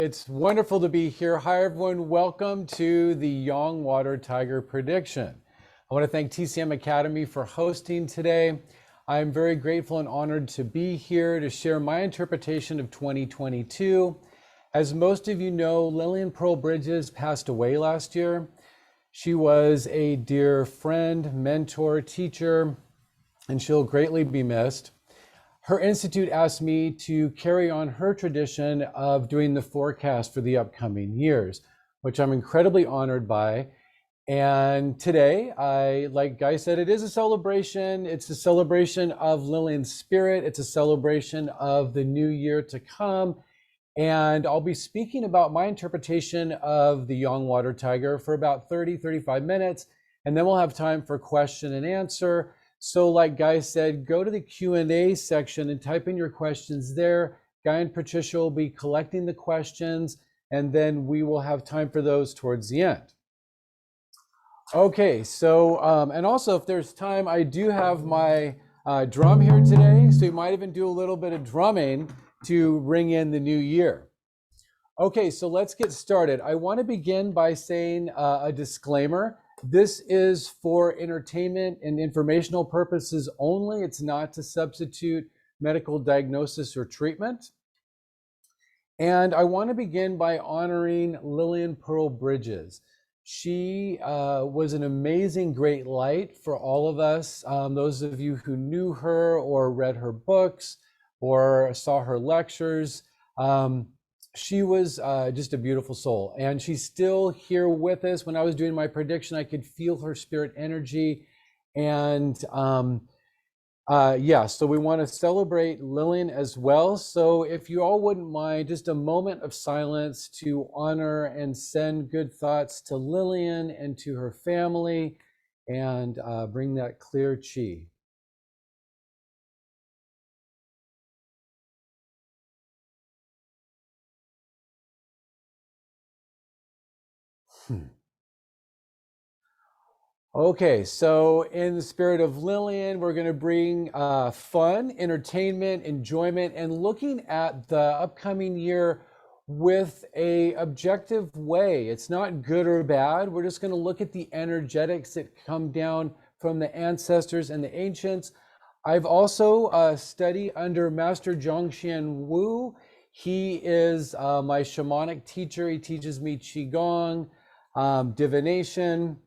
It's wonderful to be here. Hi, everyone. Welcome to the Yang Water Tiger prediction. I want to thank TCM Academy for hosting today. I'm very grateful and honored to be here to share my interpretation of 2022. As most of you know, Lillian Pearl Bridges passed away last year. She was a dear friend, mentor, teacher, and she'll greatly be missed. Her institute asked me to carry on her tradition of doing the forecast for the upcoming years, which I'm incredibly honored by. And today, like Guy said, it is a celebration. It's a celebration of Lillian's spirit. It's a celebration of the new year to come. And I'll be speaking about my interpretation of the Yang Water Tiger for about 35 minutes. And then we'll have time for question and answer. So like Guy said, go to the Q&A section and type in your questions there. Guy and Patricia will be collecting the questions, and then we will have time for those towards the end. Okay, so, and also if there's time, I do have my drum here today, so you might even do a little bit of drumming to ring in the new year. Okay, so let's get started. I want to begin by saying a disclaimer. This is for entertainment and informational purposes only. It's not to substitute medical diagnosis or treatment. And I want to begin by honoring Lillian Pearl Bridges. She was an amazing great light for all of us. Those of you who knew her or read her books or saw her lectures, she was just a beautiful soul, and she's still here with us. When I was doing my prediction, I could feel her spirit energy, and yeah, so we want to celebrate Lillian as well. So if you all wouldn't mind, just a moment of silence to honor and send good thoughts to Lillian and to her family, and bring that clear chi. Okay, so in the spirit of Lillian, we're going to bring fun, entertainment, enjoyment, and looking at the upcoming year with a objective way. It's not good or bad. We're just going to look at the energetics that come down from the ancestors and the ancients. I've also studied under Master Zhongshan Wu. He is my shamanic teacher. He teaches me Qigong, divination,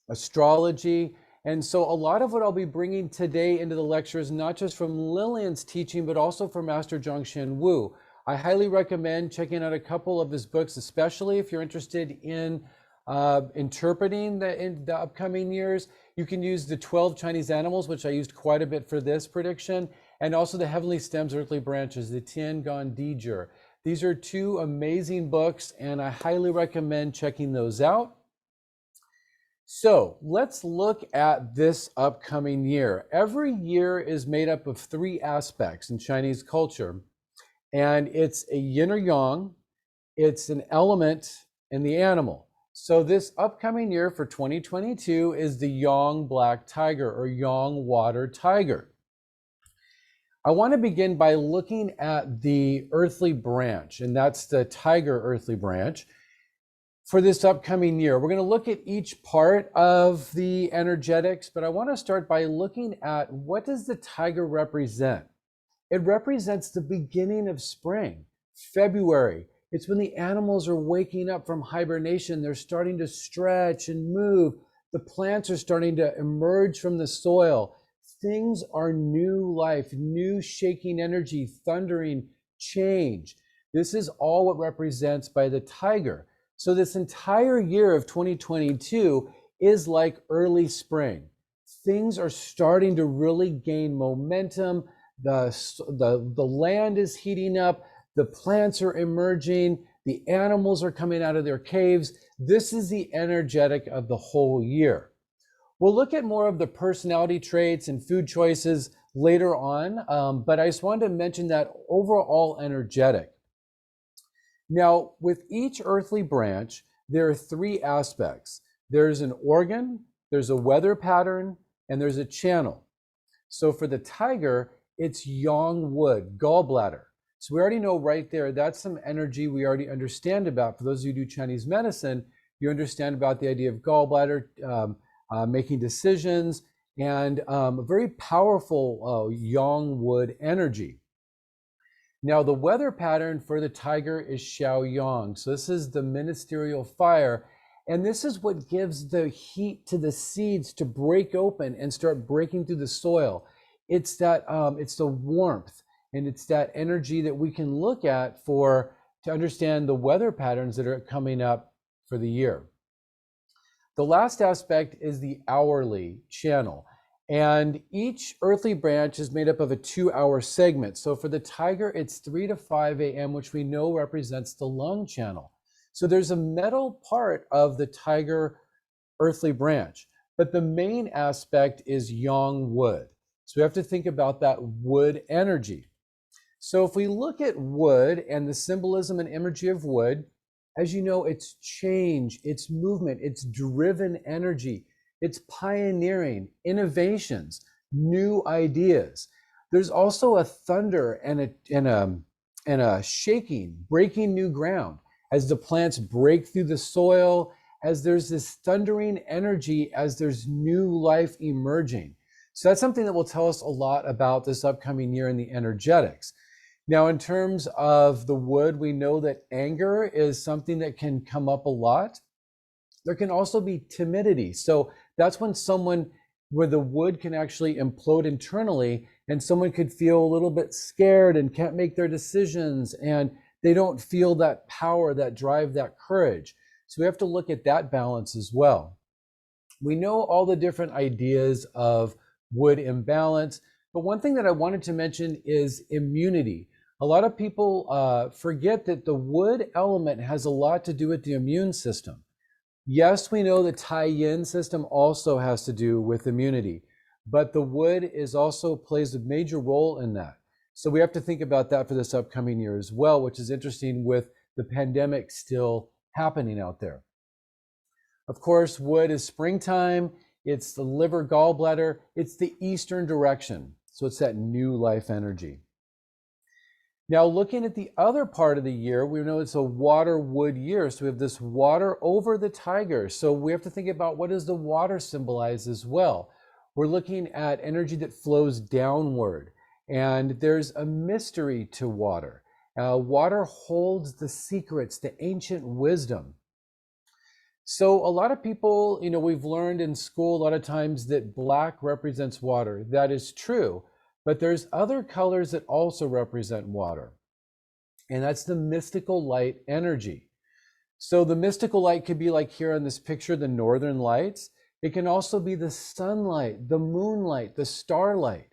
astrology. And so a lot of what I'll be bringing today into the lecture is not just from Lillian's teaching, but also from Master Zhongshan Wu. I highly recommend checking out a couple of his books, especially if you're interested in interpreting in the upcoming years. You can use the 12 Chinese animals, which I used quite a bit for this prediction, and also the Heavenly Stems, Earthly Branches, the Tian Gan Dijia. These are two amazing books, and I highly recommend checking those out. So let's look at this upcoming year. Every year is made up of three aspects in Chinese culture, and it's a yin or yang, it's an element, and the animal. So this upcoming year for 2022 is the Yang Black Tiger or Yang Water Tiger. I want to begin by looking at the earthly branch, and that's the tiger earthly branch. For this upcoming year, we're going to look at each part of the energetics, but I want to start by looking at what does the tiger represent? It represents the beginning of spring, February. It's when the animals are waking up from hibernation. They're starting to stretch and move. The plants are starting to emerge from the soil. Things are new life, new shaking energy, thundering change. This is all what represents by the tiger. So this entire year of 2022 is like early spring. Things are starting to really gain momentum. The land is heating up. The plants are emerging. The animals are coming out of their caves. This is the energetic of the whole year. We'll look at more of the personality traits and food choices later on, but I just wanted to mention that overall energetic. Now, with each earthly branch, there are three aspects. There's an organ, there's a weather pattern, and there's a channel. So for the tiger, it's yang wood, gallbladder. So we already know right there, that's some energy we already understand about. For those of you who do Chinese medicine, you understand about the idea of gallbladder, making decisions, and a very powerful yang wood energy. Now, the weather pattern for the tiger is Xiaoyang. So this is the ministerial fire. And this is what gives the heat to the seeds to break open and start breaking through the soil. It's that, it's the warmth, and it's that energy that we can look at to understand the weather patterns that are coming up for the year. The last aspect is the hourly channel. And each earthly branch is made up of a 2-hour segment. So for the tiger, it's 3 to 5 a.m., which we know represents the lung channel. So there's a metal part of the tiger earthly branch, but the main aspect is yang wood. So we have to think about that wood energy. So if we look at wood and the symbolism and imagery of wood, as you know, it's change, it's movement, it's driven energy, it's pioneering, innovations, new ideas. There's also a thunder and a shaking, breaking new ground as the plants break through the soil, as there's this thundering energy, as there's new life emerging. So that's something that will tell us a lot about this upcoming year in the energetics. Now, in terms of the wood, we know that anger is something that can come up a lot. There can also be timidity. So that's when where the wood can actually implode internally, and someone could feel a little bit scared and can't make their decisions, and they don't feel that power, that drive, that courage. So we have to look at that balance as well. We know all the different ideas of wood imbalance, but one thing that I wanted to mention is immunity. A lot of people forget that the wood element has a lot to do with the immune system. Yes, we know the Tai Yin system also has to do with immunity, but the wood plays a major role in that. So we have to think about that for this upcoming year as well, which is interesting with the pandemic still happening out there. Of course, wood is springtime. It's the liver gallbladder. It's the eastern direction. So it's that new life energy. Now, looking at the other part of the year, we know it's a water wood year. So we have this water over the tiger. So we have to think about, what does the water symbolize as well? We're looking at energy that flows downward, and there's a mystery to water. Water holds the secrets, the ancient wisdom. So a lot of people, we've learned in school a lot of times that black represents water. That is true. But there's other colors that also represent water, and that's the mystical light energy. So the mystical light could be like here on this picture, the northern lights. It can also be the sunlight, the moonlight, the starlight.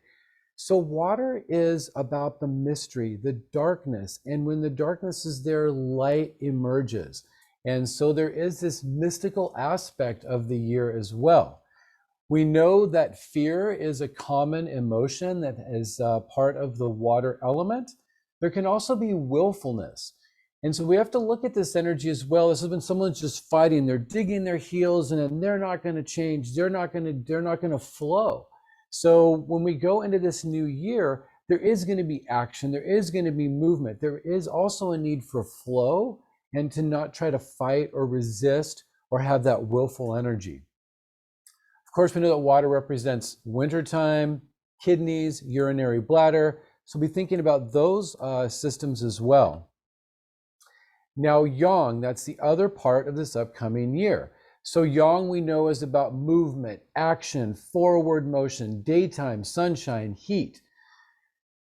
So water is about the mystery, the darkness, and when the darkness is there, light emerges. And so there is this mystical aspect of the year as well. We know that fear is a common emotion that is part of the water element. There can also be willfulness. And so we have to look at this energy as well. This is when someone's just fighting, they're digging their heels and they're not going to change. They're not going to flow. So when we go into this new year, there is going to be action. There is going to be movement. There is also a need for flow and to not try to fight or resist or have that willful energy. Of course, we know that water represents wintertime, kidneys, urinary bladder. So be thinking about those systems as well. Now, yang, that's the other part of this upcoming year. So yang we know is about movement, action, forward motion, daytime, sunshine, heat.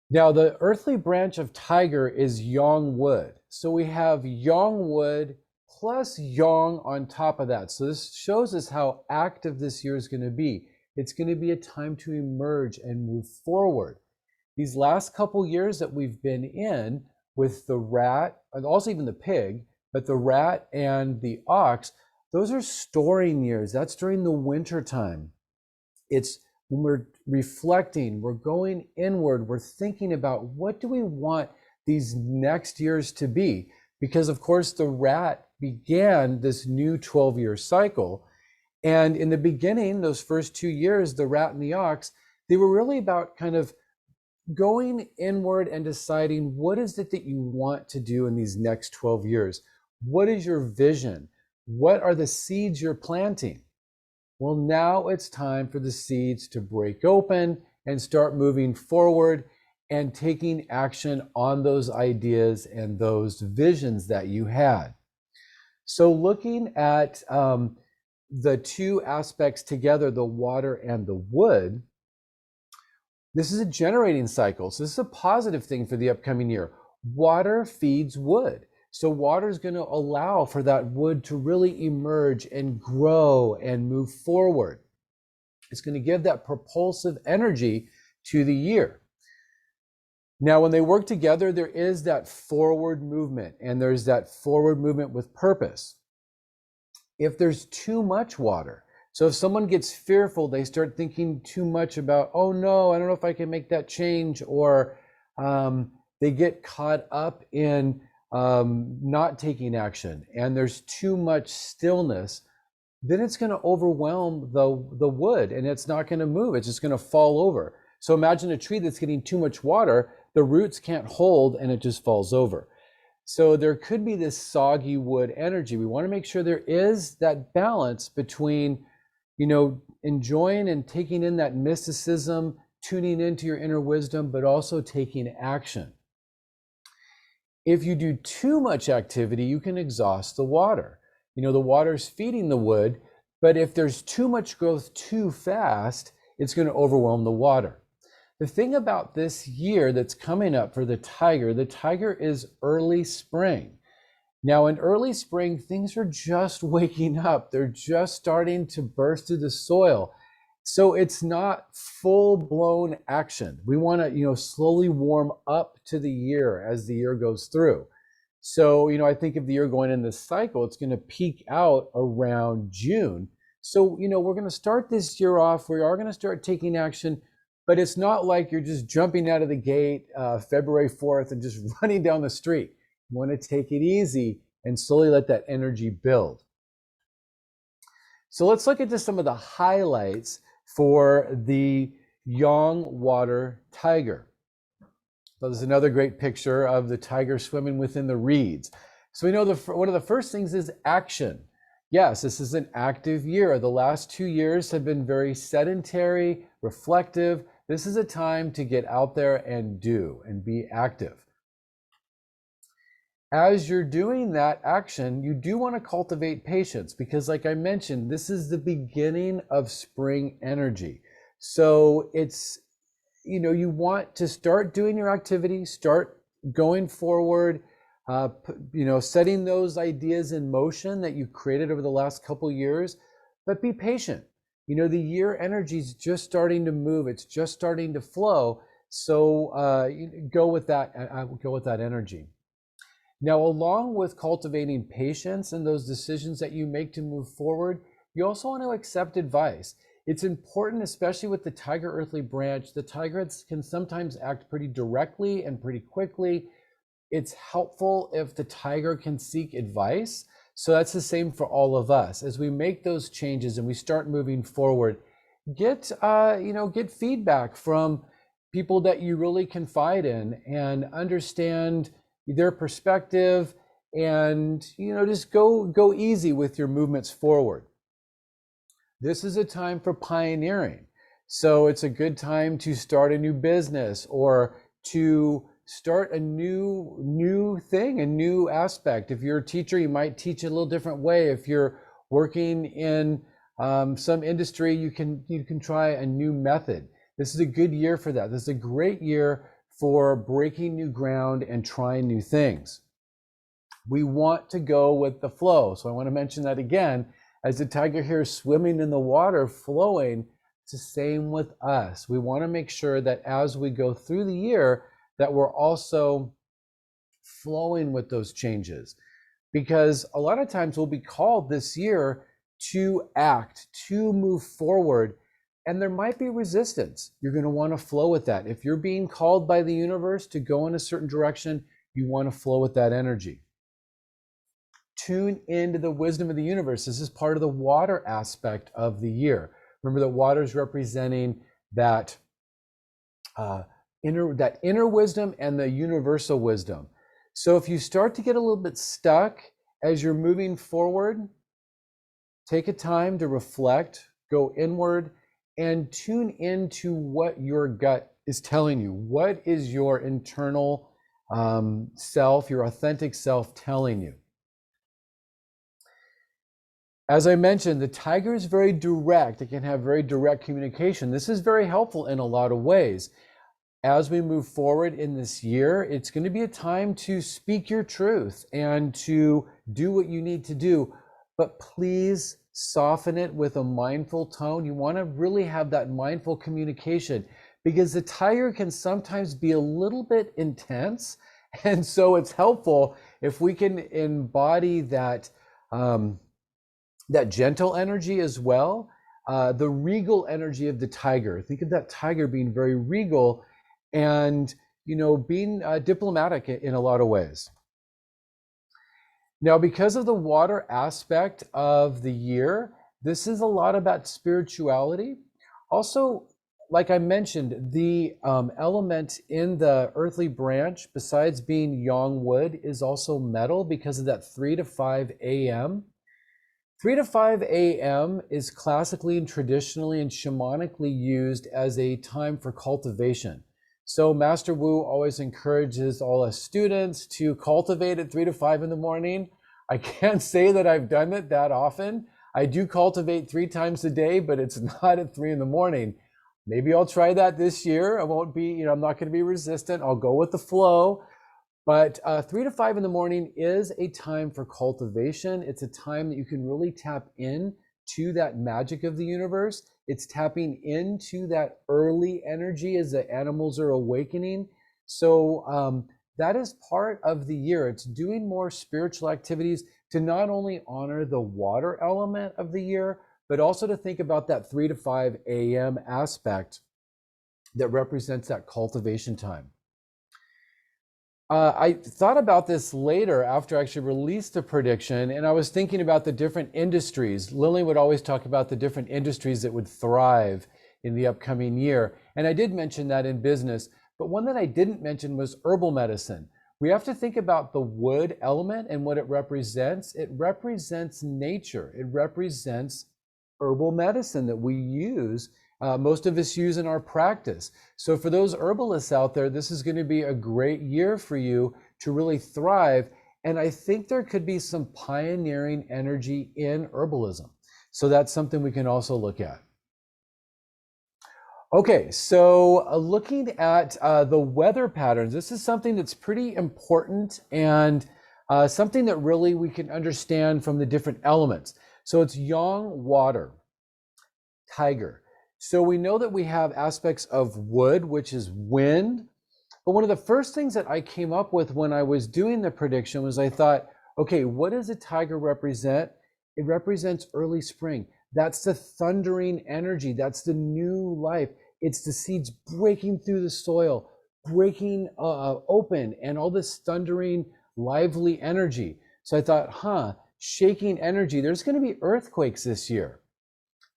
Now, the earthly branch of tiger is yang wood. So we have yang wood plus yang on top of that. So this shows us how active this year is going to be. It's going to be a time to emerge and move forward. These last couple years that we've been in with the rat, and also even the pig, but the rat and the ox, those are storing years. That's during the winter time. It's when we're reflecting, we're going inward, we're thinking about, what do we want these next years to be? Because of course the rat began this new 12-year cycle. And in the beginning, those first 2 years, the rat and the ox, they were really about kind of going inward and deciding what is it that you want to do in these next 12 years. What is your vision? What are the seeds you're planting? Well, now it's time for the seeds to break open and start moving forward and taking action on those ideas and those visions that you had. So looking at the two aspects together, the water and the wood, this is a generating cycle. So this is a positive thing for the upcoming year. Water feeds wood. So water is going to allow for that wood to really emerge and grow and move forward. It's going to give that propulsive energy to the year. Now, when they work together, there is that forward movement, and there's that forward movement with purpose. If there's too much water, so if someone gets fearful, they start thinking too much about, oh no, I don't know if I can make that change, or they get caught up in not taking action, and there's too much stillness, then it's going to overwhelm the wood, and it's not going to move. It's just going to fall over. So imagine a tree that's getting too much water, the roots can't hold, and it just falls over. So there could be this soggy wood energy. We want to make sure there is that balance between, enjoying and taking in that mysticism, tuning into your inner wisdom, but also taking action. If you do too much activity, you can exhaust the water. The water's feeding the wood, but if there's too much growth too fast, it's going to overwhelm the water. The thing about this year that's coming up for the tiger is early spring. Now in early spring, things are just waking up. They're just starting to burst through the soil. So it's not full-blown action. We want to, slowly warm up to the year as the year goes through. So, I think if the year going in this cycle, it's going to peak out around June. So, we're going to start this year off. We are going to start taking action, but it's not like you're just jumping out of the gate February 4th and just running down the street. You want to take it easy and slowly let that energy build. So let's look at just some of the highlights for the Yang water tiger. So there's another great picture of the tiger swimming within the reeds. So we know one of the first things is action. Yes, this is an active year. The last 2 years have been very sedentary, reflective. This is a time to get out there and do and be active. As you're doing that action, you do want to cultivate patience because, like I mentioned, this is the beginning of spring energy. So it's, you want to start doing your activity, start going forward, setting those ideas in motion that you created over the last couple years, but be patient. The year energy is just starting to move. It's just starting to flow. So go with that energy. Now, along with cultivating patience and those decisions that you make to move forward, you also want to accept advice. It's important, especially with the tiger earthly branch. The tiger can sometimes act pretty directly and pretty quickly. It's helpful if the tiger can seek advice. So that's the same for all of us. As we make those changes and we start moving forward, get feedback from people that you really confide in and understand their perspective, and just go easy with your movements forward. This is a time for pioneering. So it's a good time to start a new business or to start a new thing, a new aspect. If you're a teacher, you might teach it a little different way. If you're working in some industry, you can try a new method. This is a good year for that. This is a great year for breaking new ground and trying new things. We want to go with the flow. So I want to mention that again. As the tiger here is swimming in the water, flowing, it's the same with us. We want to make sure that as we go through the year, that we're also flowing with those changes. Because a lot of times we'll be called this year to act, to move forward, and there might be resistance. You're going to want to flow with that. If you're being called by the universe to go in a certain direction, you want to flow with that energy. Tune into the wisdom of the universe. This is part of the water aspect of the year. Remember that water is representing that inner wisdom and the universal wisdom. So if you start to get a little bit stuck as you're moving forward, take a time to reflect, go inward, and tune into what your gut is telling you. What is your internal self, your authentic self telling you? As I mentioned, the tiger is very direct. It can have very direct communication. This is very helpful in a lot of ways. As we move forward in this year, it's going to be a time to speak your truth and to do what you need to do. But please soften it with a mindful tone. You want to really have that mindful communication, because the tiger can sometimes be a little bit intense. And so it's helpful if we can embody that, that gentle energy as well. The regal energy of the tiger. Think of that tiger being very regal and, you know, being diplomatic in a lot of ways. Now, because of the water aspect of the year, this is a lot about spirituality. Also, like I mentioned, the element in the earthly branch, besides being yang wood, is also metal because of that 3 to 5 a.m. 3 to 5 a.m. is classically and traditionally and shamanically used as a time for cultivation. So Master Wu always encourages all us students to cultivate at 3 to 5 in the morning. I can't say that I've done it that often. I do cultivate 3 times a day, but it's not at 3 in the morning. Maybe I'll try that this year. I won't be, you know, I'm not going to be resistant. I'll go with the flow. But 3 to 5 in the morning is a time for cultivation. It's a time that you can really tap in to that magic of the universe. It's tapping into that early energy as the animals are awakening. So that is part of the year. It's doing more spiritual activities to not only honor the water element of the year, but also to think about that 3 to 5 a.m. aspect that represents that cultivation time. I thought about this later after I actually released the prediction, and I was thinking about the different industries. Lillian would always talk about the different industries that would thrive in the upcoming year. And I did mention that in business, but one that I didn't mention was herbal medicine. We have to think about the wood element and what it represents. It represents nature. It represents herbal medicine that we use. Most of us use in our practice. So for those herbalists out there, this is going to be a great year for you to really thrive. And I think there could be some pioneering energy in herbalism. So that's something we can also look at. Okay, so looking at the weather patterns, this is something that's pretty important and something that really we can understand from the different elements. So it's yang, water, tiger. So we know that we have aspects of wood, which is wind. But one of the first things that I came up with when I was doing the prediction was I thought, okay, what does a tiger represent? It represents early spring. That's the thundering energy. That's the new life. It's the seeds breaking through the soil, breaking open, and all this thundering, lively energy. So I thought, shaking energy. There's going to be earthquakes this year.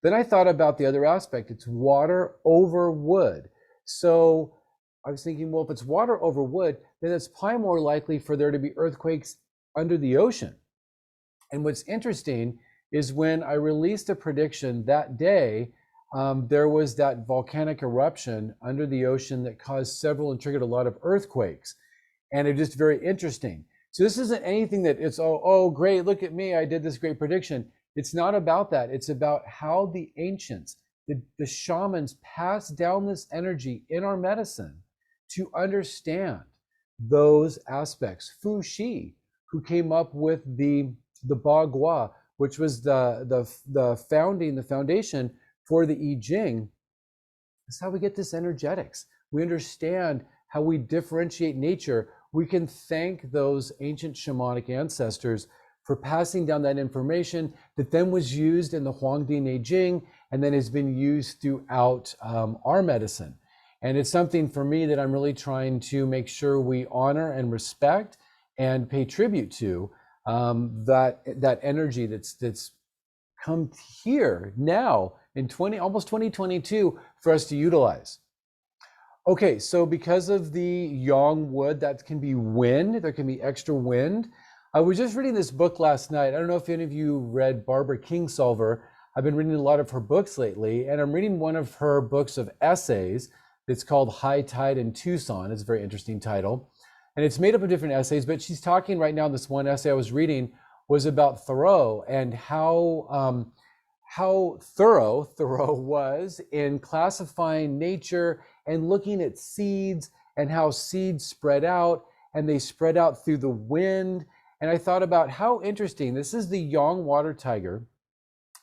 Then I thought about the other aspect. It's water over wood. So I was thinking, well, if it's water over wood, then it's probably more likely for there to be earthquakes under the ocean. And what's interesting is when I released a prediction that day, there was that volcanic eruption under the ocean that caused several and triggered a lot of earthquakes. And it's just very interesting. So this isn't anything that it's, oh, great, look at me, I did this great prediction. It's not about that. It's about how the ancients, the shamans passed down this energy in our medicine to understand those aspects. Fu Shi, who came up with the Bagua, which was the foundation for the I Ching. That's how we get this energetics. We understand how we differentiate nature. We can thank those ancient shamanic ancestors for passing down that information that then was used in the Huangdi Neijing and then has been used throughout our medicine. And it's something for me that I'm really trying to make sure we honor and respect and pay tribute to, that energy that's come here now in almost 2022 for us to utilize. Okay, so because of the yang wood, that can be wind. There can be extra wind. I was just reading this book last night. I don't know if any of you read Barbara Kingsolver. I've been reading a lot of her books lately, and I'm reading one of her books of essays. It's called High Tide in Tucson. It's a very interesting title. And it's made up of different essays, but she's talking right now, this one essay I was reading was about Thoreau and how thorough Thoreau was in classifying nature and looking at seeds and how seeds spread out, and they spread out through the wind. And I thought about how interesting. This is the yang water tiger,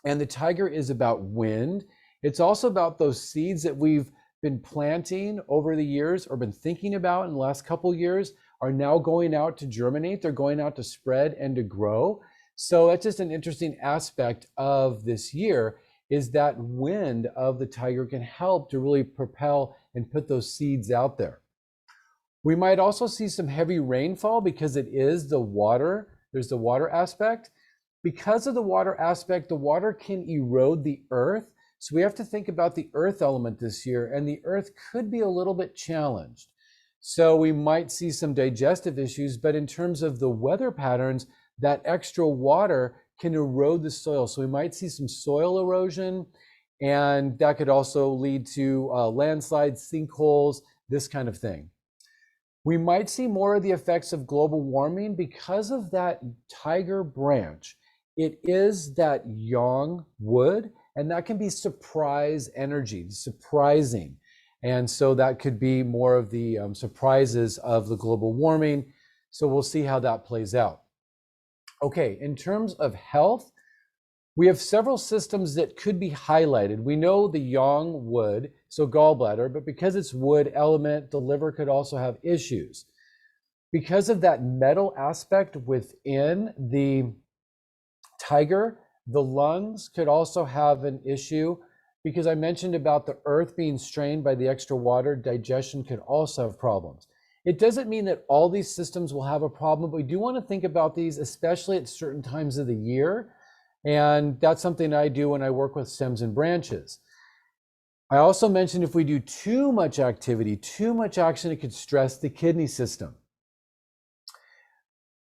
and the tiger is about wind. It's also about those seeds that we've been planting over the years or been thinking about in the last couple years are now going out to germinate. They're going out to spread and to grow. So that's just an interesting aspect of this year, is that wind of the tiger can help to really propel and put those seeds out there. We might also see some heavy rainfall because it is the water. There's the water aspect. Because of the water aspect, the water can erode the earth. So we have to think about the earth element this year, and the earth could be a little bit challenged. So we might see some digestive issues, but in terms of the weather patterns, that extra water can erode the soil. So we might see some soil erosion, and that could also lead to landslides, sinkholes, this kind of thing. We might see more of the effects of global warming because of that tiger branch. It is that yang wood, and that can be surprise energy, surprising. And so that could be more of the surprises of the global warming. So we'll see how that plays out. Okay, in terms of health, we have several systems that could be highlighted. We know the yang wood, so gallbladder, but because it's wood element, the liver could also have issues. Because of that metal aspect within the tiger, the lungs could also have an issue. Because I mentioned about the earth being strained by the extra water, digestion could also have problems. It doesn't mean that all these systems will have a problem, but we do want to think about these, especially at certain times of the year. And that's something I do when I work with stems and branches. I also mentioned if we do too much activity, too much action, it could stress the kidney system.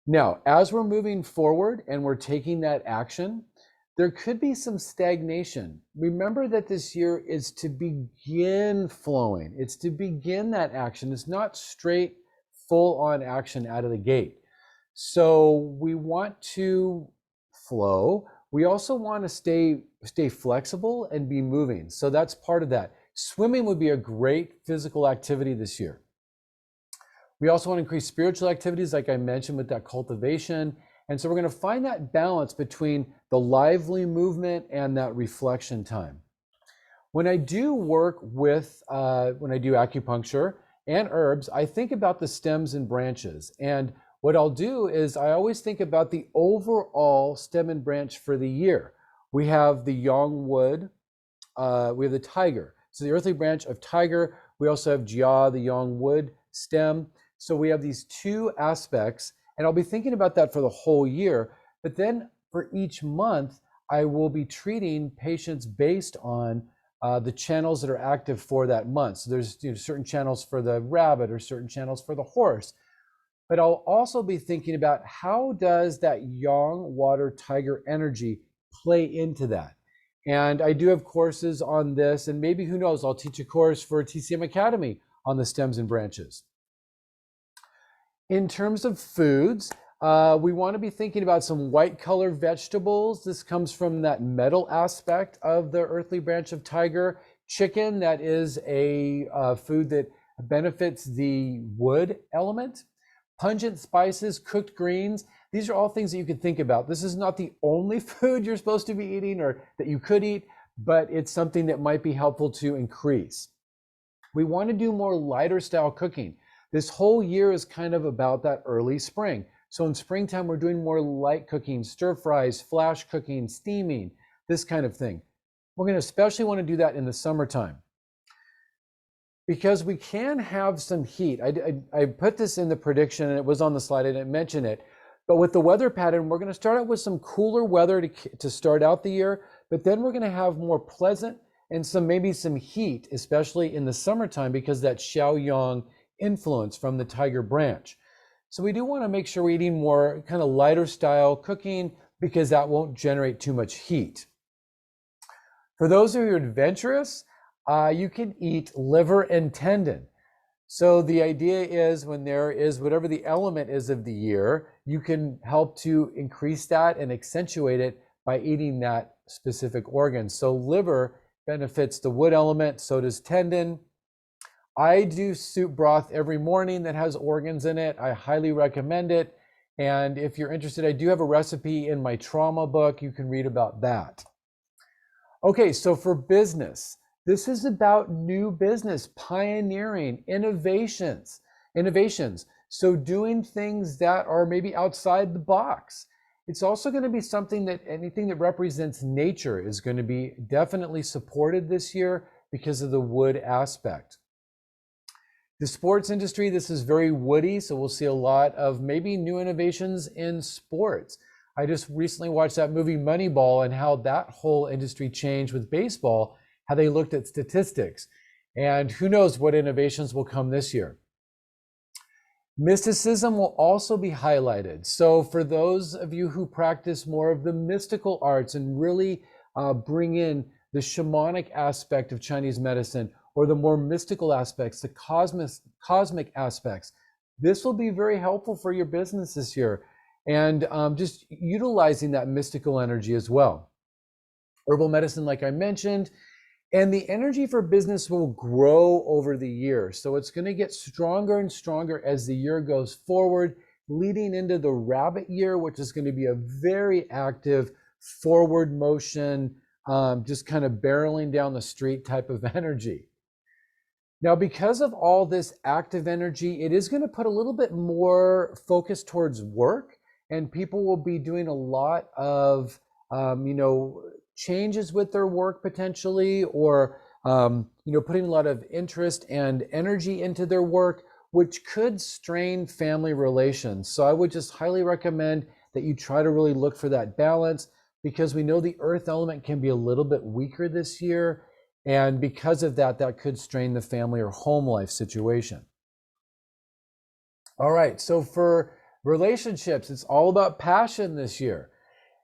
Now, as we're moving forward and we're taking that action, there could be some stagnation. Remember that this year is to begin flowing. It's to begin that action. It's not straight, full-on action out of the gate. So we want to flow. We also want to stay flexible and be moving. So that's part of that. Swimming would be a great physical activity this year. We also want to increase spiritual activities, like I mentioned with that cultivation. And so we're going to find that balance between the lively movement and that reflection time. When I do work with, when I do acupuncture and herbs, I think about the stems and branches. And what I'll do is I always think about the overall stem and branch for the year. We have the yang wood, we have the tiger. So the earthly branch of tiger, we also have jia, the yang wood stem. So we have these two aspects, and I'll be thinking about that for the whole year. But then for each month, I will be treating patients based on the channels that are active for that month. So there's certain channels for the rabbit or certain channels for the horse. But I'll also be thinking about how does that yang water tiger energy play into that. And I do have courses on this, and maybe, who knows, I'll teach a course for TCM Academy on the stems and branches. In terms of foods, we want to be thinking about some white color vegetables. This comes from that metal aspect of the earthly branch of tiger. Chicken, that is a food that benefits the wood element. Pungent spices, cooked greens, these are all things that you could think about. This is not the only food you're supposed to be eating or that you could eat, but it's something that might be helpful to increase. We want to do more lighter style cooking. This whole year is kind of about that early spring. So in springtime, we're doing more light cooking, stir fries, flash cooking, steaming, this kind of thing. We're going to especially want to do that in the summertime, because we can have some heat. I put this in the prediction, and it was on the slide, I didn't mention it. But with the weather pattern, we're going to start out with some cooler weather to start out the year, but then we're going to have more pleasant and maybe some heat, especially in the summertime, because that Xiaoyang influence from the tiger branch. So we do want to make sure we're eating more kind of lighter style cooking, because that won't generate too much heat. For those of you adventurous, you can eat liver and tendon. So the idea is, when there is whatever the element is of the year, you can help to increase that and accentuate it by eating that specific organ. So liver benefits the wood element, so does tendon. I do soup broth every morning that has organs in it. I highly recommend it. And if you're interested, I do have a recipe in my trauma book. You can read about that. Okay, so for business, this is about new business, pioneering, innovations. So doing things that are maybe outside the box. It's also going to be something that anything that represents nature is going to be definitely supported this year because of the wood aspect. The sports industry, this is very woody, so we'll see a lot of maybe new innovations in sports. I just recently watched that movie Moneyball, and how that whole industry changed with baseball, how they looked at statistics. And who knows what innovations will come this year. Mysticism will also be highlighted. So for those of you who practice more of the mystical arts and really bring in the shamanic aspect of Chinese medicine, or the more mystical aspects, the cosmic aspects, this will be very helpful for your business this year. And just utilizing that mystical energy as well. Herbal medicine, like I mentioned, and the energy for business will grow over the year. So it's going to get stronger and stronger as the year goes forward, leading into the rabbit year, which is going to be a very active forward motion, just kind of barreling down the street type of energy. Now, because of all this active energy, it is going to put a little bit more focus towards work, and people will be doing a lot of, changes with their work potentially, or, putting a lot of interest and energy into their work, which could strain family relations. So I would just highly recommend that you try to really look for that balance, because we know the earth element can be a little bit weaker this year. And because of that, that could strain the family or home life situation. All right, so for relationships, it's all about passion this year.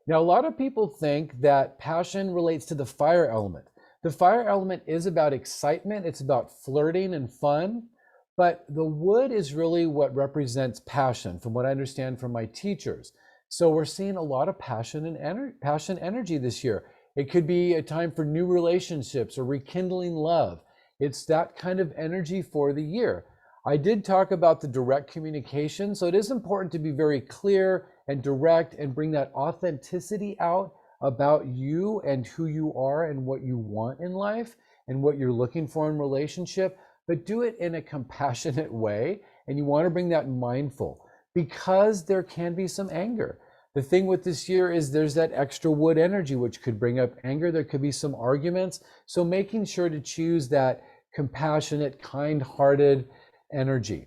Now, a lot of people think that passion relates to the fire element. The fire element is about excitement, it's about flirting and fun, but the wood is really what represents passion, from what I understand from my teachers. So we're seeing a lot of passion and passion energy this year. It could be a time for new relationships or rekindling love. It's that kind of energy for the year. I did talk about the direct communication, so it is important to be very clear and direct and bring that authenticity out about you and who you are and what you want in life and what you're looking for in relationship, but do it in a compassionate way. And you want to bring that mindful, because there can be some anger. The thing with this year is there's that extra wood energy, which could bring up anger. There could be some arguments. So making sure to choose that compassionate, kind-hearted energy.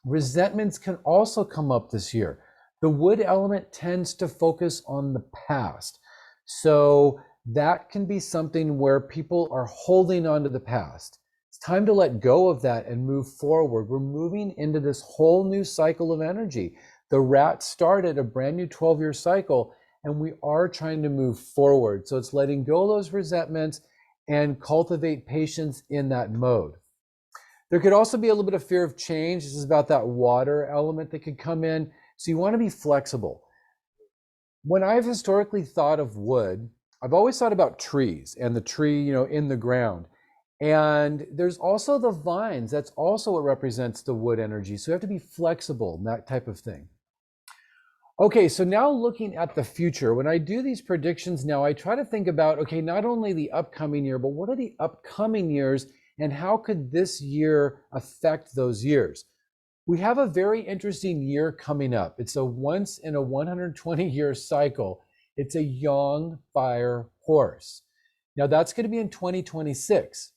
Resentments can also come up this year. The wood element tends to focus on the past. So that can be something where people are holding on to the past. It's time to let go of that and move forward. We're moving into this whole new cycle of energy. The rat started a brand new 12-year cycle, and we are trying to move forward. So it's letting go of those resentments and cultivate patience in that mode. There could also be a little bit of fear of change. This is about that water element that could come in. So you want to be flexible. When I've historically thought of wood, I've always thought about trees and the tree, in the ground. And there's also the vines. That's also what represents the wood energy. So you have to be flexible, that type of thing. Okay, so now looking at the future, when I do these predictions now, I try to think about, okay, not only the upcoming year, but what are the upcoming years and how could this year affect those years? We have a very interesting year coming up. It's a once in a 120-year cycle. It's a Yang fire horse. Now that's going to be in 2026.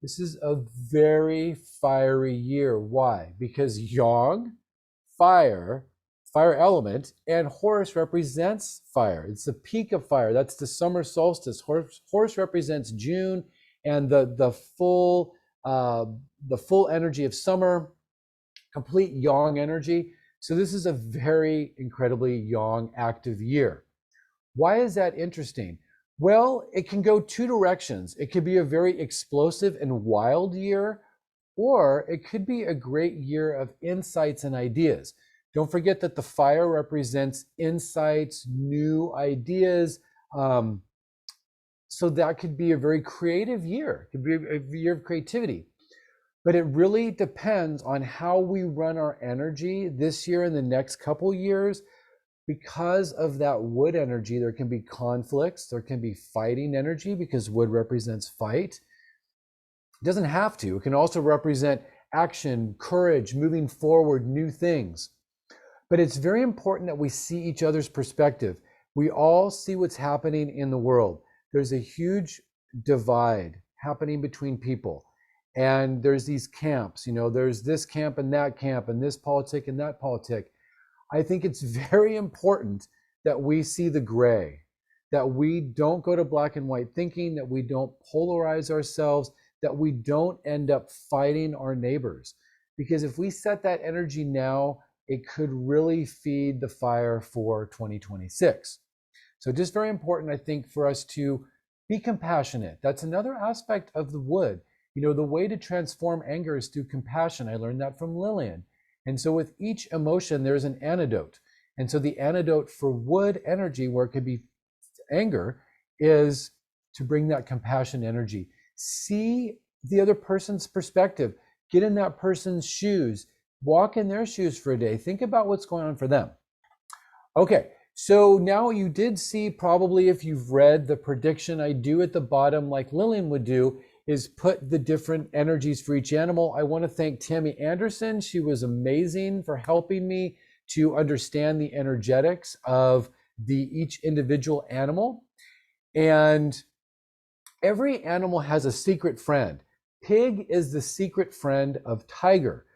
This is a very fiery year. Why? Because Yang, fire, fire element, and Horus represents fire. It's the peak of fire. That's the summer solstice. Horus represents June and the full energy of summer, complete yang energy. So this is a very incredibly yang active year. Why is that interesting? Well, it can go two directions. It could be a very explosive and wild year, or it could be a great year of insights and ideas. Don't forget that the fire represents insights, new ideas. So that could be a very creative year. It could be a year of creativity. But it really depends on how we run our energy this year and the next couple years. Because of that wood energy, there can be conflicts, there can be fighting energy because wood represents fight. It doesn't have to. It can also represent action, courage, moving forward, new things. But it's very important that we see each other's perspective. We all see what's happening in the world. There's a huge divide happening between people. And there's these camps, there's this camp and this politic and that politic. I think it's very important that we see the gray, that we don't go to black and white thinking, that we don't polarize ourselves, that we don't end up fighting our neighbors. Because if we set that energy now, it could really feed the fire for 2026. So just very important, I think, for us to be compassionate. That's another aspect of the wood. The way to transform anger is through compassion. I learned that from Lillian. And so with each emotion, there's an antidote. And so the antidote for wood energy, where it could be anger, is to bring that compassion energy. See the other person's perspective. Get in that person's shoes. Walk in their shoes for a day. Think about what's going on for them. Okay, so now you did see, probably if you've read the prediction I do at the bottom, like Lillian would do, is put the different energies for each animal. I want to thank Tammy Anderson. She was amazing for helping me to understand the energetics of each individual animal. And every animal has a secret friend. Pig is the secret friend of tiger.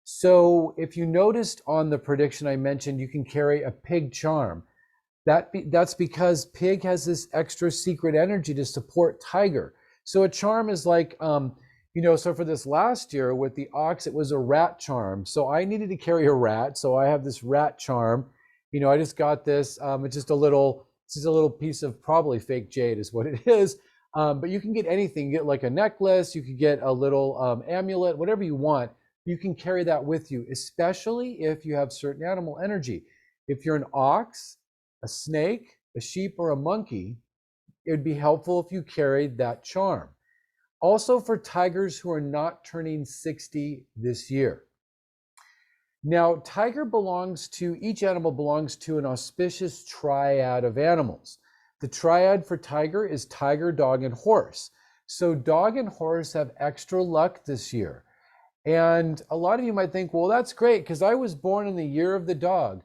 So if you noticed on the prediction I mentioned, you can carry a pig charm. That's because pig has this extra secret energy to support tiger. So a charm is like, so for this last year with the ox, it was a rat charm. So I needed to carry a rat. So I have this rat charm. I just got this. It's just a little piece of probably fake jade is what it is. But you can get anything. You get like a necklace. You could get a little amulet, whatever you want. You can carry that with you, especially if you have certain animal energy. If you're an ox, a snake, a sheep, or a monkey, it would be helpful if you carried that charm. Also for tigers who are not turning 60 this year. Now, each animal belongs to an auspicious triad of animals. The triad for tiger is tiger, dog, and horse. So dog and horse have extra luck this year. And a lot of you might think, well, that's great because I was born in the year of the dog.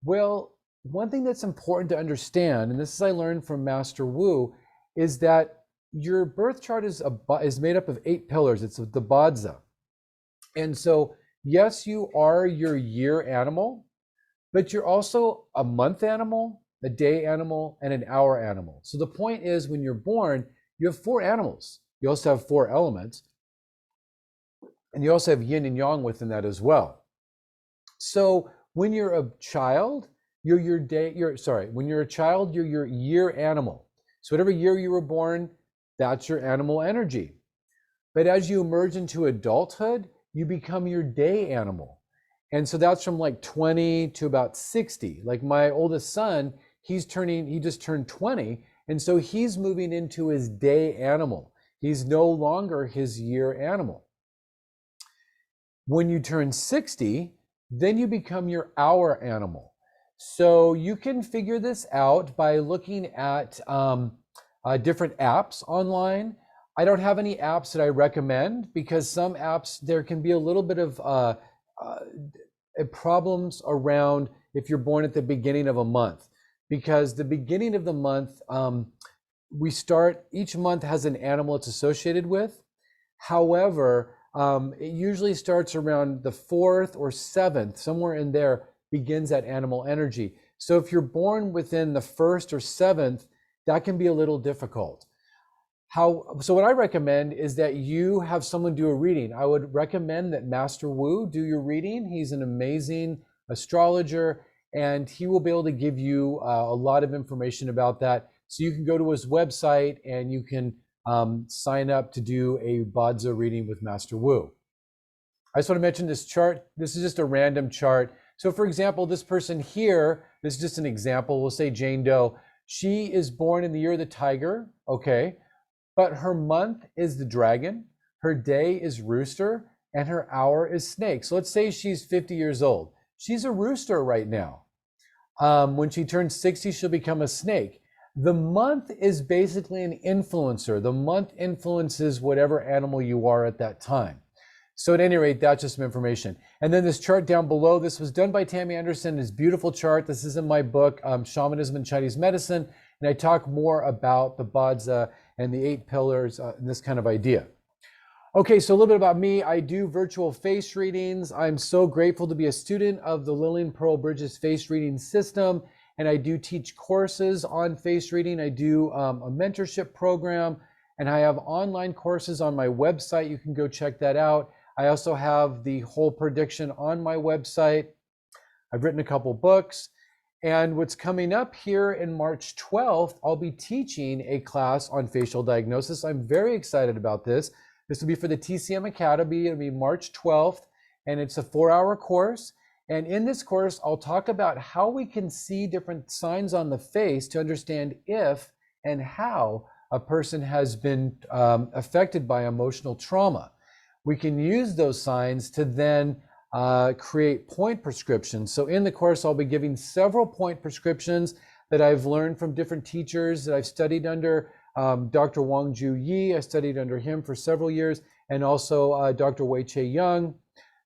Well, one thing that's important to understand, and this is I learned from Master Wu, is that your birth chart is made up of 8 pillars. It's the Badza. And so, yes, you are your year animal, but you're also a month animal, a day animal, and an hour animal. So the point is, when you're born, you have 4 animals. You also have 4 elements. And you also have yin and yang within that as well. So when you're a child, you're your year animal. So whatever year you were born, that's your animal energy. But as you emerge into adulthood, you become your day animal. And so that's from like 20 to about 60. Like my oldest son, he just turned 20. And so he's moving into his day animal. He's no longer his year animal. When you turn 60, then you become your hour animal. So you can figure this out by looking at different apps online. I don't have any apps that I recommend because some apps, there can be a little bit of problems around if you're born at the beginning of a month. Because the beginning of the month, each month has an animal it's associated with. However, it usually starts around the 4th or 7th, somewhere in there. begins that animal energy. So if you're born within the 1st or 7th, that can be a little difficult. So what I recommend is that you have someone do a reading. I would recommend that Master Wu do your reading. He's an amazing astrologer, and he will be able to give you a lot of information about that. So you can go to his website and you can sign up to do a Bodza reading with Master Wu. I just want to mention this chart. This is just a random chart. So for example, this person here, this is just an example. We'll say Jane Doe. She is born in the year of the tiger, okay? But her month is the dragon, her day is rooster, and her hour is snake. So let's say she's 50 years old. She's a rooster right now. When she turns 60, she'll become a snake. The month is basically an influencer. The month influences whatever animal you are at that time. So at any rate, that's just some information. And then this chart down below, this was done by Tammy Anderson, this beautiful chart. This is in my book, Shamanism and Chinese Medicine. And I talk more about the Bodza and the 8 pillars and this kind of idea. Okay, so a little bit about me. I do virtual face readings. I'm so grateful to be a student of the Lillian Pearl Bridges face reading system. And I do teach courses on face reading. I do a mentorship program, and I have online courses on my website. You can go check that out. I also have the whole prediction on my website. I've written a couple books. And what's coming up here in March 12th, I'll be teaching a class on facial diagnosis. I'm very excited about this. This will be for the TCM Academy. It'll be March 12th, and it's a 4-hour course. And in this course, I'll talk about how we can see different signs on the face to understand if and how a person has been affected by emotional trauma. We can use those signs to then create point prescriptions. So in the course, I'll be giving several point prescriptions that I've learned from different teachers that I've studied under. Dr. Wang Ju Yi, I studied under him for several years, and also Dr. Wei Che Young.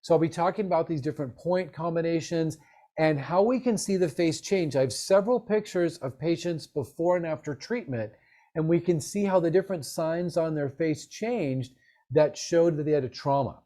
So I'll be talking about these different point combinations and how we can see the face change. I have several pictures of patients before and after treatment, and we can see how the different signs on their face changed that showed that they had a trauma.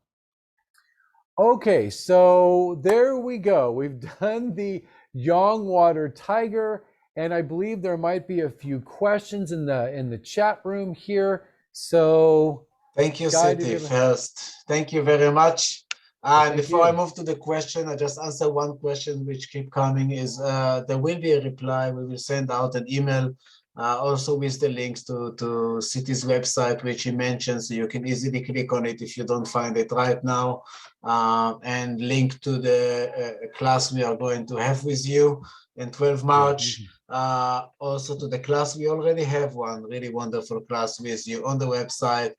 Okay, so there we go. We've done the Yang Water Tiger, and I believe there might be a few questions in the chat room here. So thank you, CT. First, thank you very much. And before I move to the question, I just answer one question which keep coming is there will be a reply. We will send out an email also with the links to CT's website, which he mentioned, so you can easily click on it if you don't find it right now, and link to the class we are going to have with you in 12 March. Also to the class, we already have one really wonderful class with you on the website.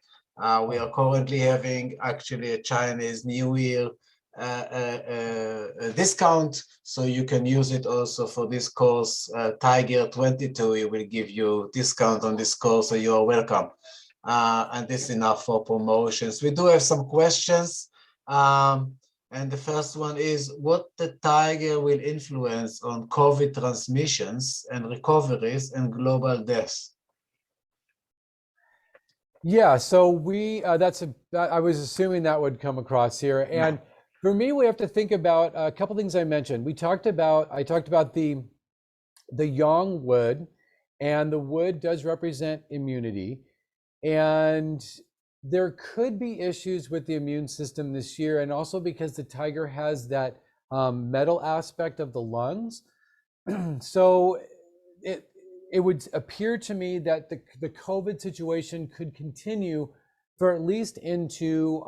We are currently having actually a Chinese New Year discount, so you can use it also for this course. Tiger 22, it will give you discount on this course, so you are welcome. And this is enough for promotions. We do have some questions, and the first one is what the tiger will influence on COVID transmissions and recoveries and global deaths. Yeah, so I was assuming that would come across here. And for me, we have to think about a couple things I mentioned. I talked about the yang wood, and the wood does represent immunity. And there could be issues with the immune system this year, and also because the tiger has that metal aspect of the lungs. So it would appear to me that the COVID situation could continue for at least into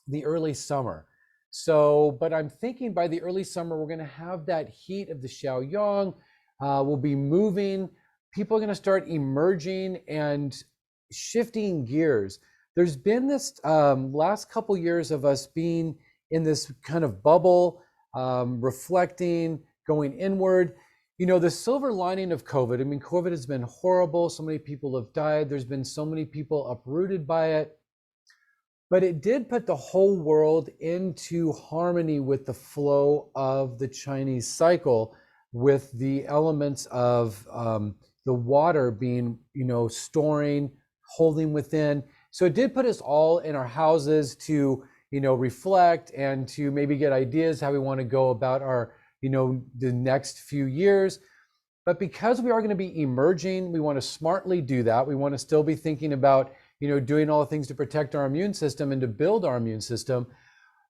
the early summer. So, but I'm thinking by the early summer, we're going to have that heat of the Xiaoyang. We'll be moving. People are going to start emerging and shifting gears. There's been this last couple years of us being in this kind of bubble, reflecting, going inward. You know, the silver lining of COVID, I mean, COVID has been horrible. So many people have died. There's been so many people uprooted by it. But it did put the whole world into harmony with the flow of the Chinese cycle, with the elements of the water being, you know, storing, holding within. So it did put us all in our houses to, reflect and to maybe get ideas how we want to go about our, the next few years. But because we are going to be emerging, we want to smartly do that. We want to still be thinking about, doing all the things to protect our immune system and to build our immune system.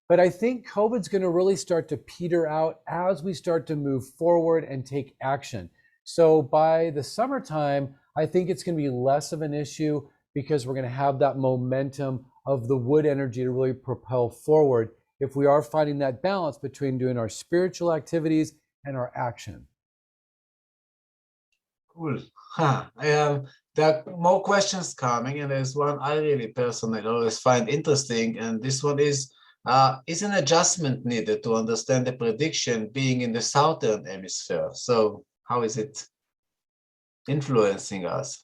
But I think COVID's going to really start to peter out as we start to move forward and take action. So by the summertime, I think it's going to be less of an issue because we're going to have that momentum of the wood energy to really propel forward if we are finding that balance between doing our spiritual activities and our action. Cool. There are more questions coming, and there's one I really personally always find interesting, and this one is an adjustment needed to understand the prediction being in the southern hemisphere? So how is it influencing us?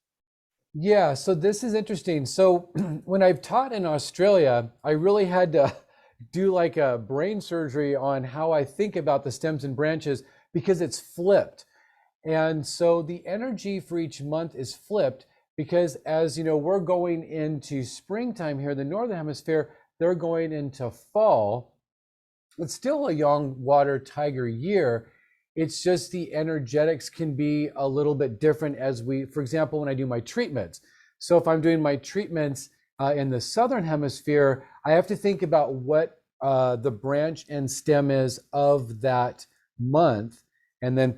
Yeah, so this is interesting. So when I've taught in Australia, I really had to do like a brain surgery on how I think about the stems and branches because it's flipped. And so the energy for each month is flipped because as you know, we're going into springtime here in the Northern Hemisphere, they're going into fall. It's still a young water tiger year. It's just the energetics can be a little bit different as for example, when I do my treatments. So if I'm doing my treatments in the Southern Hemisphere, I have to think about what the branch and stem is of that month and then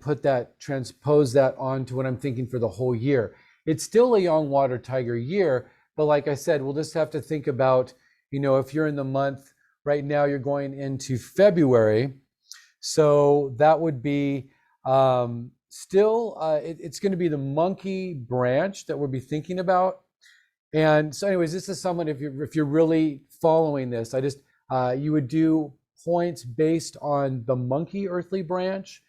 transpose that onto what I'm thinking for the whole year. It's still a young water tiger year, but like I said, we'll just have to think about, if you're in the month, right now you're going into February, so that would be it's going to be the monkey branch that we'll be thinking about. And so anyways, this is someone, if you're really following this, you would do points based on the monkey earthly branch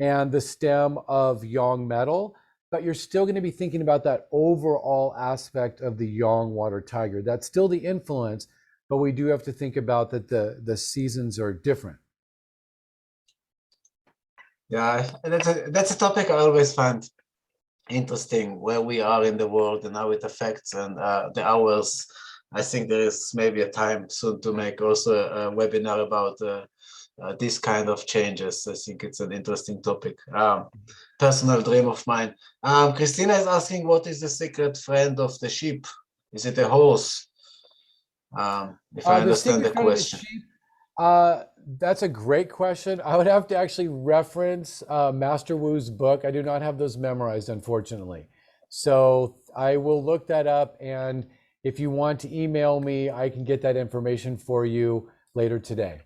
and the stem of yang metal, but you're still going to be thinking about that overall aspect of the yang water tiger. That's still the influence, but we do have to think about that the seasons are different. Yeah, that's a topic I always find interesting, where we are in the world and how it affects and the hours. I think there is maybe a time soon to make also a webinar about this kind of changes. I think it's an interesting topic. Personal dream of mine. Christina is asking, what is the secret friend of the sheep? Is it a horse? If I understand the question. That's a great question. I would have to actually reference Master Wu's book. I do not have those memorized, unfortunately. So I will look that up, and if you want to email me, I can get that information for you later today.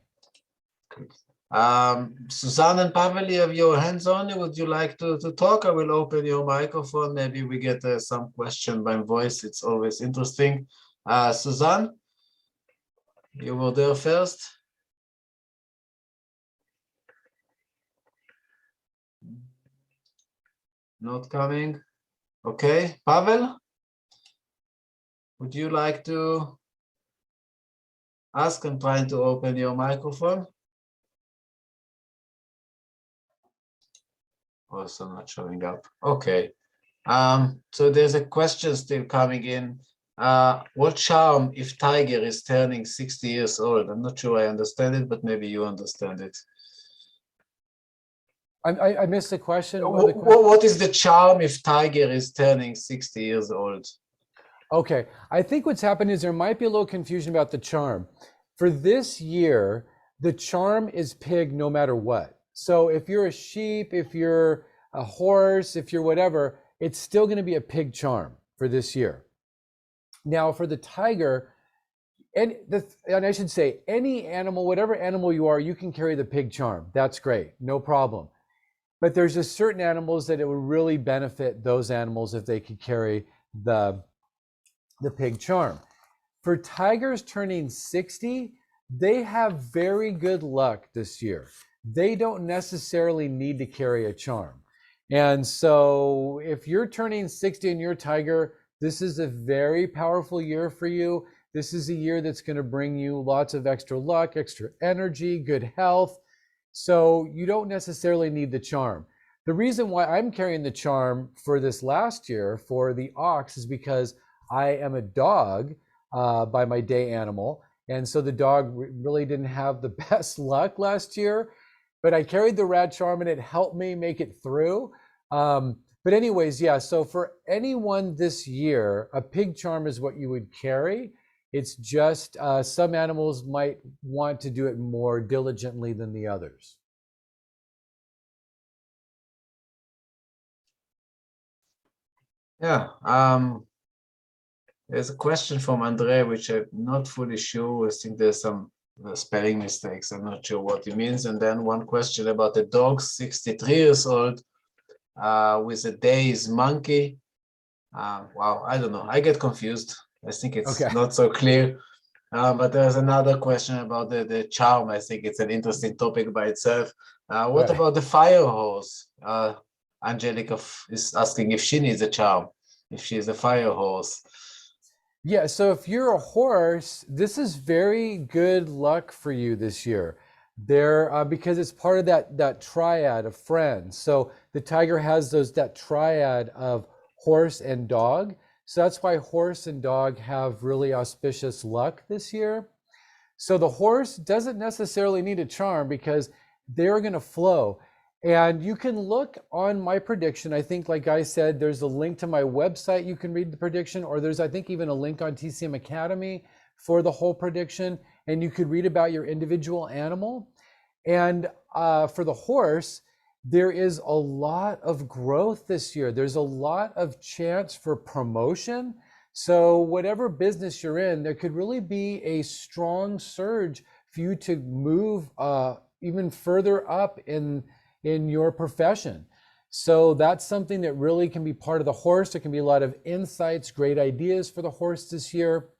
Suzanne and Pavel, you have your hands on. Would you like to talk? I will open your microphone. Maybe we get some question by voice. It's always interesting. Suzanne, you were there first. Not coming. Okay, Pavel, would you like to ask? I'm trying to open your microphone. Also not showing up. Okay. So there's a question still coming in. What charm if tiger is turning 60 years old? I'm not sure I understand it, but maybe you understand it. I missed the question. What is the charm if tiger is turning 60 years old? Okay, I think what's happened is there might be a little confusion about the charm. For this year, the charm is pig no matter what. So if you're a sheep, if you're a horse, if you're whatever, it's still going to be a pig charm for this year. Now for the tiger, and I should say any animal, whatever animal you are, you can carry the pig charm. That's great, no problem. But there's just certain animals that it would really benefit those animals if they could carry the pig charm. For tigers turning 60, they have very good luck this year. They don't necessarily need to carry a charm. And so if you're turning 60 and you're a tiger, this is a very powerful year for you. This is a year that's going to bring you lots of extra luck, extra energy, good health. So you don't necessarily need the charm. The reason why I'm carrying the charm for this last year for the ox is because I am a dog by my day animal. And so the dog really didn't have the best luck last year, but I carried the rat charm and it helped me make it through. But anyways, yeah, so for anyone this year, a pig charm is what you would carry. It's just some animals might want to do it more diligently than the others. Yeah. There's a question from Andre, which I'm not fully sure. I think there's some spelling mistakes. I'm not sure what he means. And then one question about the dog, 63 years old, with a dazed monkey. Wow, I don't know. I get confused. I think it's Okay. not so clear. But there's another question about the charm. I think it's an interesting topic by itself. What Right. about the fire hose? Angelica is asking if she needs a charm, if she's a fire hose. Yeah, so if you're a horse, this is very good luck for you this year. There, because it's part of that triad of friends. So the tiger has that triad of horse and dog. So that's why horse and dog have really auspicious luck this year. So the horse doesn't necessarily need a charm because they're going to flow. And you can look on my prediction. I think, like I said, there's a link to my website. You can read the prediction, or there's, I think, even a link on TCM Academy for the whole prediction. And you could read about your individual animal. And for the horse, there is a lot of growth this year. There's a lot of chance for promotion. So whatever business you're in, there could really be a strong surge for you to move even further up in your profession. So that's something that really can be part of the horse. There can be a lot of insights, great ideas for the horse this year.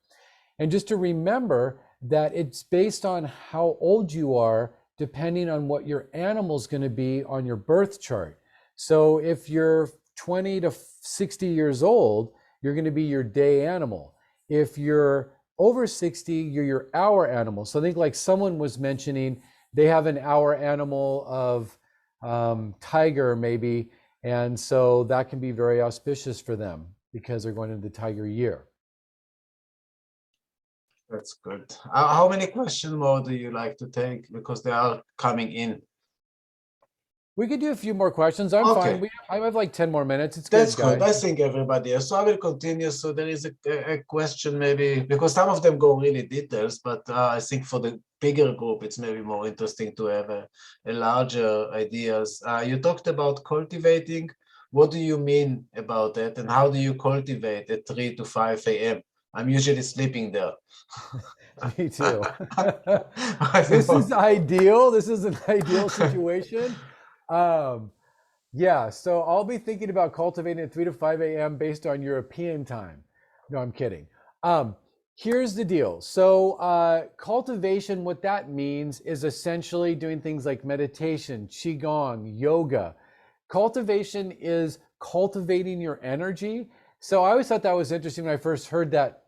And just to remember that it's based on how old you are, depending on what your animal's going to be on your birth chart. So if you're 20 to 60 years old, you're going to be your day animal. If you're over 60, you're your hour animal. So I think, like someone was mentioning, they have an hour animal of tiger maybe, and so that can be very auspicious for them because they're going into the tiger year. That's good. How many questions more do you like to take? Because they are coming in. We could do a few more questions. I'm fine. I have like 10 more minutes. It's That's good, good. guys. I think everybody else. So I will continue. So there is a question maybe, because some of them go really details, but I think for the bigger group, it's maybe more interesting to have a larger ideas. You talked about cultivating. What do you mean about that? And how do you cultivate at 3 to 5 a.m.? I'm usually sleeping there. Me too. This is ideal. This is an ideal situation. Yeah, so I'll be thinking about cultivating at 3 to 5 a.m. based on European time. No, I'm kidding. Here's the deal. So cultivation, what that means is essentially doing things like meditation, Qigong, yoga. Cultivation is cultivating your energy. So I always thought that was interesting when I first heard that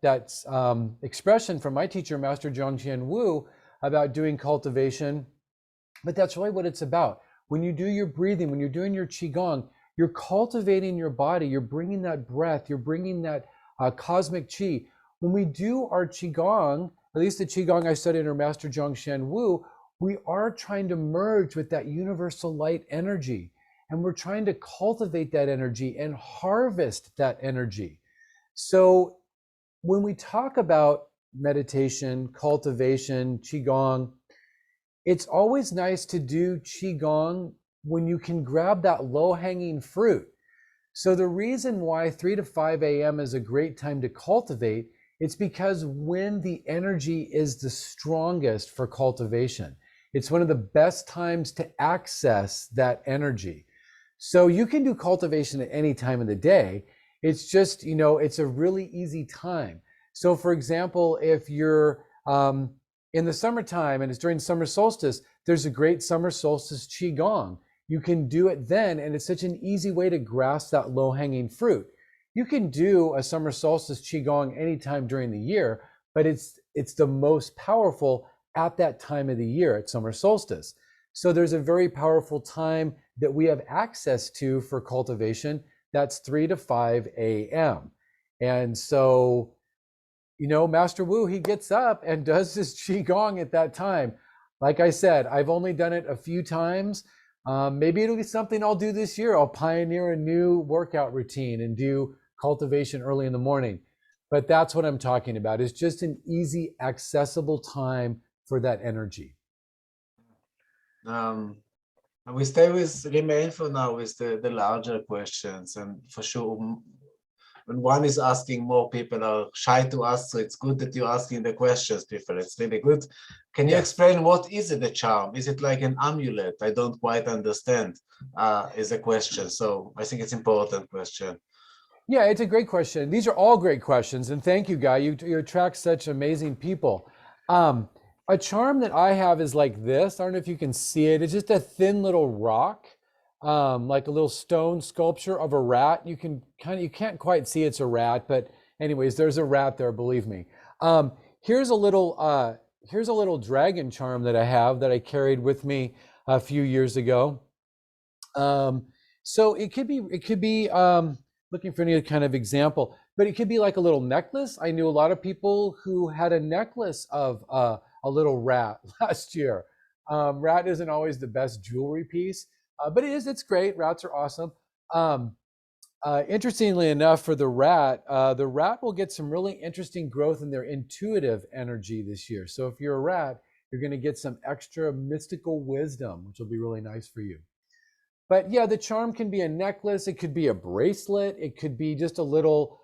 expression from my teacher, Master Zhongqian Wu, about doing cultivation. But that's really what it's about. When you do your breathing, when you're doing your Qigong, you're cultivating your body. You're bringing that breath. You're bringing that cosmic Qi. When we do our Qigong, at least the Qigong I studied under Master Zhongqian Wu, we are trying to merge with that universal light energy. And we're trying to cultivate that energy and harvest that energy. So when we talk about meditation, cultivation, Qigong, it's always nice to do Qigong when you can grab that low-hanging fruit. So the reason why 3 to 5 a.m. is a great time to cultivate, it's because when the energy is the strongest for cultivation. It's one of the best times to access that energy. So you can do cultivation at any time of the day. It's just, it's a really easy time. So for example, if you're in the summertime and it's during summer solstice, there's a great summer solstice Qigong. You can do it then, and it's such an easy way to grasp that low-hanging fruit. You can do a summer solstice Qigong anytime during the year, but it's the most powerful at that time of the year, at summer solstice. So there's a very powerful time that we have access to for cultivation. That's 3 to 5 a.m. And so you know, Master Wu, he gets up and does his Qigong at that time. Like I said, I've only done it a few times. Maybe it'll be something I'll do this year. I'll pioneer a new workout routine and do cultivation early in the morning. But that's what I'm talking about. It's just an easy, accessible time for that energy. And we remain for now with the larger questions, and for sure, when one is asking, more people are shy to ask, so it's good that you're asking the questions, people. It's really good. Can you explain what is it, a charm? Is it like an amulet? I don't quite understand, is a question. So I think it's an important question. Yeah, it's a great question. These are all great questions, and thank you, Guy. You attract such amazing people. A charm that I have is like this. I don't know if you can see it. It's just a thin little rock, like a little stone sculpture of a rat. You can't quite see it's a rat, but anyways, there's a rat there, believe me. Here's a little dragon charm that I have that I carried with me a few years ago. So it could be looking for any kind of example, but it could be like a little necklace. I knew a lot of people who had a necklace of a little rat last year. Rat isn't always the best jewelry piece, but it's great. Rats are awesome. Interestingly enough, for the rat will get some really interesting growth in their intuitive energy this year. So if you're a rat, you're going to get some extra mystical wisdom, which will be really nice for you. But yeah, the charm can be a necklace. It could be a bracelet. It could be just a little,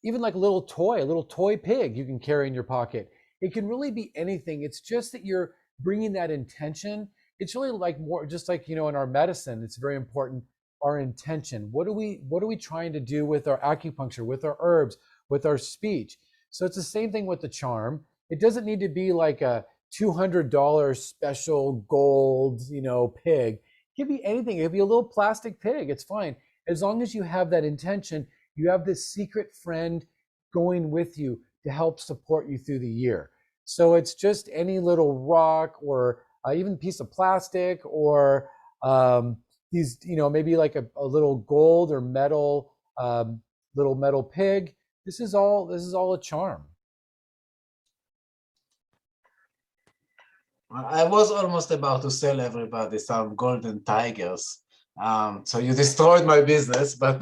even like a little toy pig you can carry in your pocket. It can really be anything. It's just that you're bringing that intention. It's really like more, just like, you know, in our medicine, it's very important, our intention. What are we trying to do with our acupuncture, with our herbs, with our speech? So it's the same thing with the charm. It doesn't need to be like a $200 special gold, you know, pig. It could be anything. It could be a little plastic pig. It's fine. As long as you have that intention, you have this secret friend going with you to help support you through the year. So it's just any little rock or even piece of plastic or these, you know, maybe like a little gold or metal, little metal pig. This is all a charm. I was almost about to sell everybody some golden tigers. So you destroyed my business, but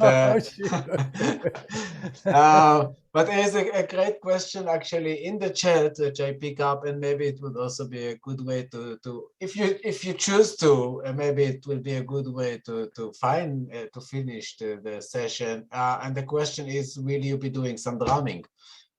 but there is a great question actually in the chat, which I pick up, and maybe it would also be a good way to if you choose to, maybe it will be a good way to finish the session. And the question is, will you be doing some drumming?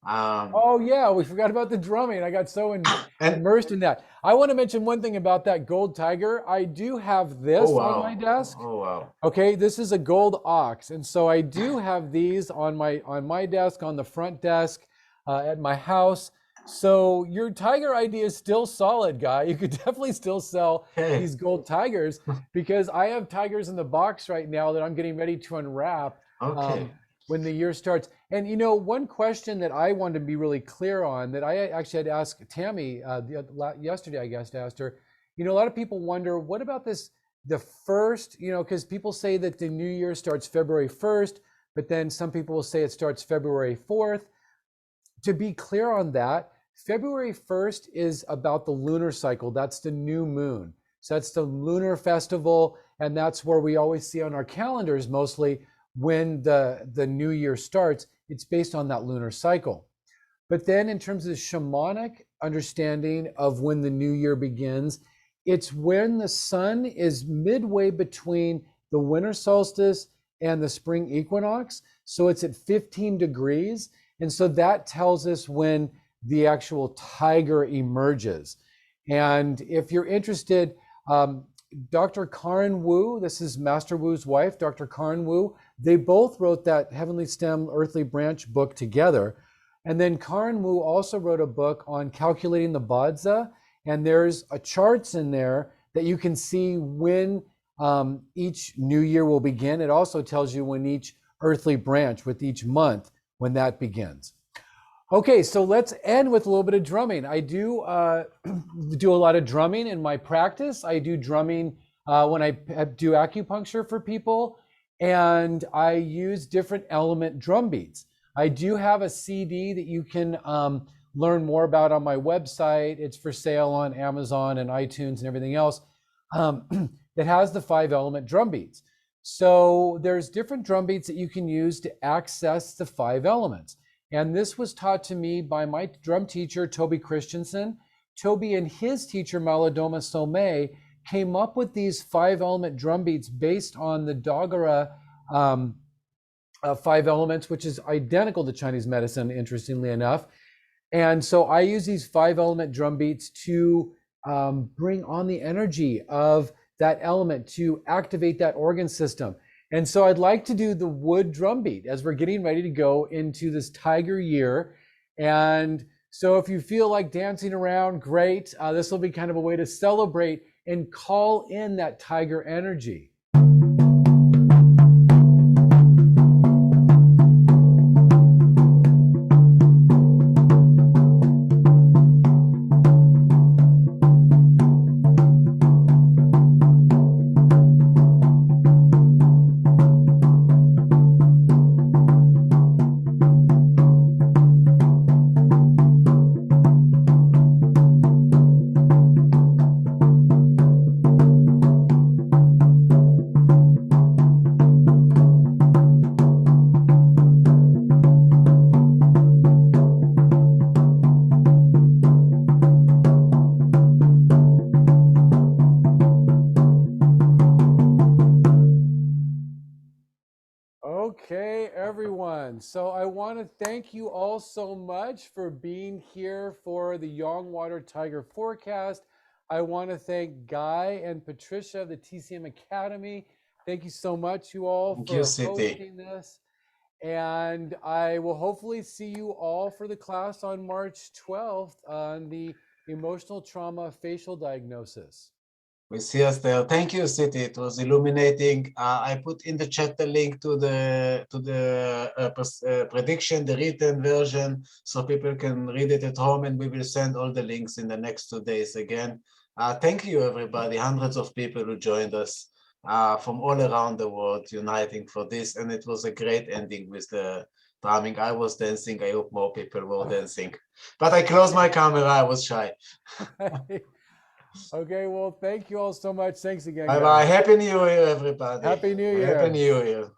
Oh yeah, we forgot about the drumming. I got so immersed in that. I want to mention one thing about that gold tiger. I do have this on my desk. Oh wow. Okay, this is a gold ox, and so I do have these on my desk, on the front desk, at my house. So your tiger idea is still solid, Guy. You could definitely still sell these gold tigers because I have tigers in the box right now that I'm getting ready to unwrap. When the year starts. And you know, one question that I wanted to be really clear on that I actually had to ask Tammy yesterday, I guess, to ask her, you know, a lot of people wonder, what about this, the first, you know, because people say that the new year starts February 1st, but then some people will say it starts February 4th. To be clear on that, February 1st is about the lunar cycle. That's the new moon. So that's the lunar festival. And that's where we always see on our calendars mostly when the new year starts. It's based on that lunar cycle. But then in terms of the shamanic understanding of when the new year begins, it's when the sun is midway between the winter solstice and the spring equinox. So it's at 15 degrees. And so that tells us when the actual tiger emerges. And if you're interested, Dr. Karen Wu, this is Master Wu's wife, Dr. Karen Wu, they both wrote that Heavenly Stem, Earthly Branch book together. And then Karen Wu also wrote a book on calculating the Badza. And there's a charts in there that you can see when each new year will begin. It also tells you when each earthly branch with each month, when that begins. Okay, so let's end with a little bit of drumming. I do do a lot of drumming in my practice. I do drumming when I do acupuncture for people, and I use different element drum beats. I do have a CD that you can learn more about on my website. It's for sale on Amazon and iTunes and everything else. That has the 5-element drum beats. So there's different drum beats that you can use to access the 5 elements. And this was taught to me by my drum teacher, Toby Christensen. Toby and his teacher, Malidoma Somé, came up with these 5-element drum beats based on the Dogara 5 elements, which is identical to Chinese medicine, interestingly enough. And so I use these 5-element drum beats to bring on the energy of that element, to activate that organ system. And so I'd like to do the wood drum beat as we're getting ready to go into this tiger year. And so if you feel like dancing around, great. This will be kind of a way to celebrate and call in that tiger energy. Okay, everyone. So I want to thank you all so much for being here for the Yongwater Tiger Forecast. I want to thank Guy and Patricia of the TCM Academy. Thank you so much, you all, for hosting this. And I will hopefully see you all for the class on March 12th on the emotional trauma facial diagnosis. We see us there. Thank you, CT. It was illuminating. I put in the chat the link to the prediction, the written version, so people can read it at home, and we will send all the links in the next 2 days again. Thank you, everybody. Hundreds of people who joined us from all around the world, uniting for this, and it was a great ending with the drumming. I was dancing. I hope more people were dancing, but I closed my camera. I was shy. Okay, well, thank you all so much. Thanks again, Bye-bye. Happy New Year, everybody. Happy New Year. Happy New Year.